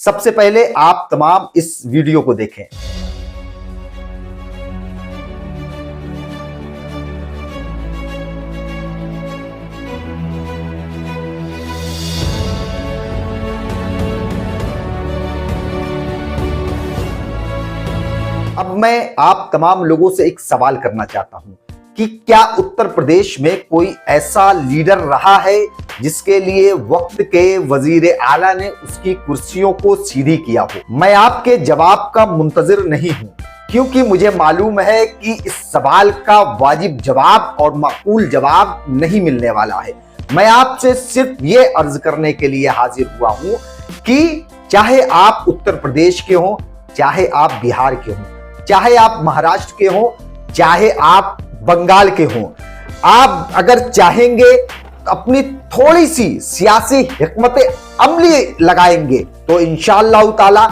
सबसे पहले आप तमाम इस वीडियो को देखें। अब मैं आप तमाम लोगों से एक सवाल करना चाहता हूं कि क्या उत्तर प्रदेश में कोई ऐसा लीडर रहा है जिसके लिए वक्त के वजीर आला ने उसकी कुर्सियों को सीधी किया हो? मैं आपके जवाब का मुंतजिर नहीं हूं, क्योंकि मुझे मालूम है कि इस सवाल का वाजिब जवाब और माकूल जवाब नहीं मिलने वाला है। मैं आपसे सिर्फ ये अर्ज करने के लिए हाजिर हुआ हूं कि चाहे आप उत्तर प्रदेश के हों, चाहे आप बिहार के हों, चाहे आप महाराष्ट्र के हों, चाहे आप बंगाल के हों, आप अगर चाहेंगे अपनी थोड़ी सी सियासी हिकमत अमली लगाएंगे तो इंशाअल्लाह ताला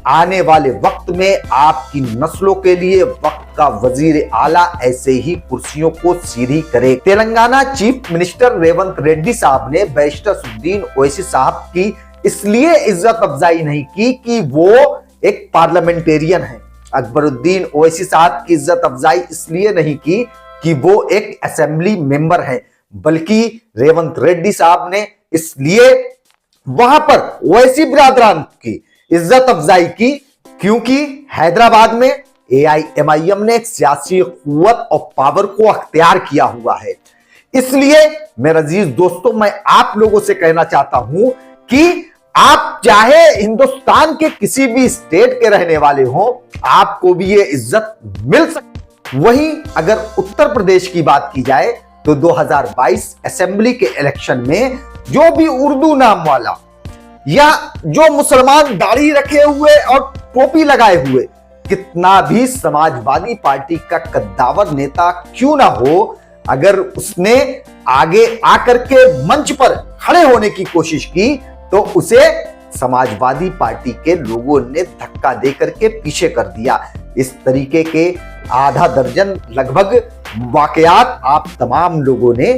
आने वाले वक्त में आपकी नस्लों के लिए वक्त का वजीर आला ऐसे ही कुर्सियों को सीधी करे। तेलंगाना चीफ मिनिस्टर रेवंत रेड्डी साहब ने बैरिस्टर असदुद्दीन ओवैसी साहब की इसलिए इज्जत अफजाई नहीं की कि वो एक पार्लियामेंटेरियन है। अकबरुद्दीन ओवैसी साहब की इज्जत अफजाई इसलिए नहीं की कि वो एक असेंबली मेंबर है, बल्कि रेवंत रेड्डी साहब ने इसलिए वहां पर ओवैसी बिरादरान की इज्जत अफजाई की क्योंकि हैदराबाद में एआईएमआईएम ने एक सियासी कुव्वत और पावर को अख्तियार किया हुआ है। इसलिए मेरे अजीज दोस्तों, मैं आप लोगों से कहना चाहता हूं कि आप चाहे हिंदुस्तान के किसी भी स्टेट के रहने वाले हो, आपको भी ये इज्जत मिल सकती। वहीं अगर उत्तर प्रदेश की बात की जाए तो 2022 असेंबली के इलेक्शन में जो भी उर्दू नाम वाला या जो मुसलमान दाढ़ी रखे हुए और टोपी लगाए हुए कितना भी समाजवादी पार्टी का कद्दावर नेता क्यों ना हो, अगर उसने आगे आकर के मंच पर खड़े होने की कोशिश की तो उसे समाजवादी पार्टी के लोगों ने धक्का देकर के पीछे कर दिया। इस तरीके के आधा दर्जन लगभग वाकयात आप तमाम लोगों ने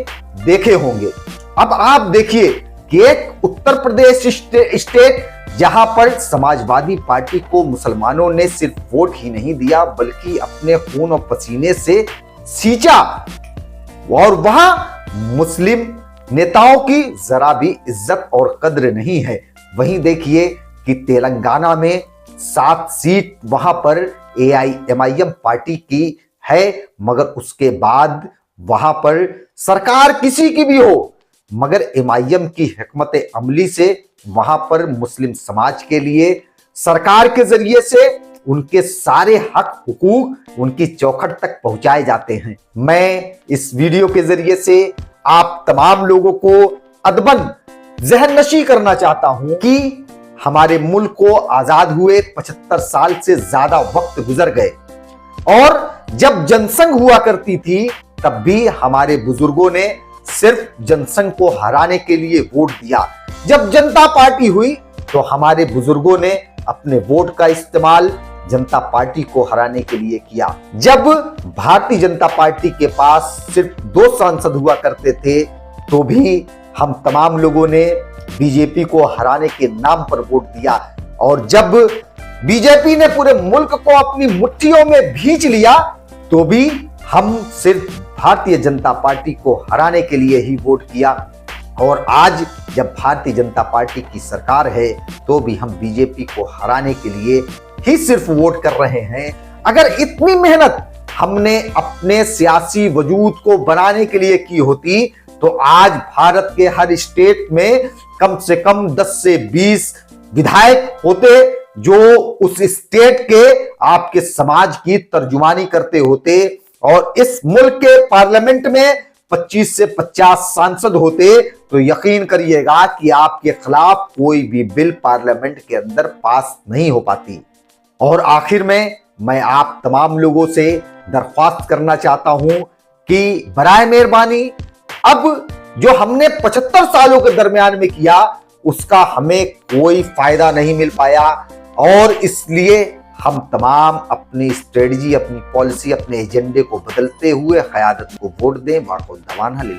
देखे होंगे। अब आप देखिए कि एक उत्तर प्रदेश स्टेट जहां पर समाजवादी पार्टी को मुसलमानों ने सिर्फ वोट ही नहीं दिया बल्कि अपने खून और पसीने से सींचा, और वहां मुस्लिम नेताओं की जरा भी इज्जत और कद्र नहीं है। वहीं देखिए कि तेलंगाना में 7 सीट वहां पर एआईएमआईएम पार्टी की है, मगर उसके बाद वहां पर सरकार किसी की भी हो, मगर एमआईएम की हिकमत अमली से वहां पर मुस्लिम समाज के लिए सरकार के जरिए से उनके सारे हक हुकूक उनकी चौखट तक पहुंचाए जाते हैं। मैं इस वीडियो के जरिए से आप तमाम लोगों को अदबन जहन नशी करना चाहता हूं कि हमारे मुल्क को आजाद हुए 75 साल से ज्यादा वक्त गुजर गए, और जब जनसंघ हुआ करती थी तब भी हमारे बुजुर्गों ने सिर्फ जनसंघ को हराने के लिए वोट दिया। जब जनता पार्टी हुई तो हमारे बुजुर्गों ने अपने वोट का इस्तेमाल जनता पार्टी को हराने के लिए किया। जब भारतीय जनता पार्टी के पास सिर्फ 2 सांसद हुआ करते थे तो भी हम तमाम लोगों ने बीजेपी को हराने के नाम पर वोट दिया, और जब बीजेपी ने पूरे मुल्क को अपनी मुट्ठियों में भींच लिया तो भी हम सिर्फ भारतीय जनता पार्टी को हराने के लिए ही वोट किया। और आज जब भारतीय जनता पार्टी की सरकार है तो भी हम बीजेपी को हराने के लिए ही सिर्फ वोट कर रहे हैं। अगर इतनी मेहनत हमने अपने सियासी वजूद को बनाने के लिए की होती तो आज भारत के हर स्टेट में कम से कम 10 से 20 विधायक होते जो उस स्टेट के आपके समाज की तर्जुमानी करते होते, और इस मुल्क के पार्लियामेंट में 25 से 50 सांसद होते तो यकीन करिएगा कि आपके खिलाफ कोई भी बिल पार्लियामेंट के अंदर पास नहीं हो पाती। और आखिर में मैं आप तमाम लोगों से दरख्वास्त करना चाहता हूं कि बराए मेहरबानी अब जो हमने 75 सालों के दरमियान में किया उसका हमें कोई फायदा नहीं मिल पाया, और इसलिए हम तमाम अपनी स्ट्रेटजी, अपनी पॉलिसी, अपने एजेंडे को बदलते हुए क़यादत को वोट दें। वाको दवाना ले।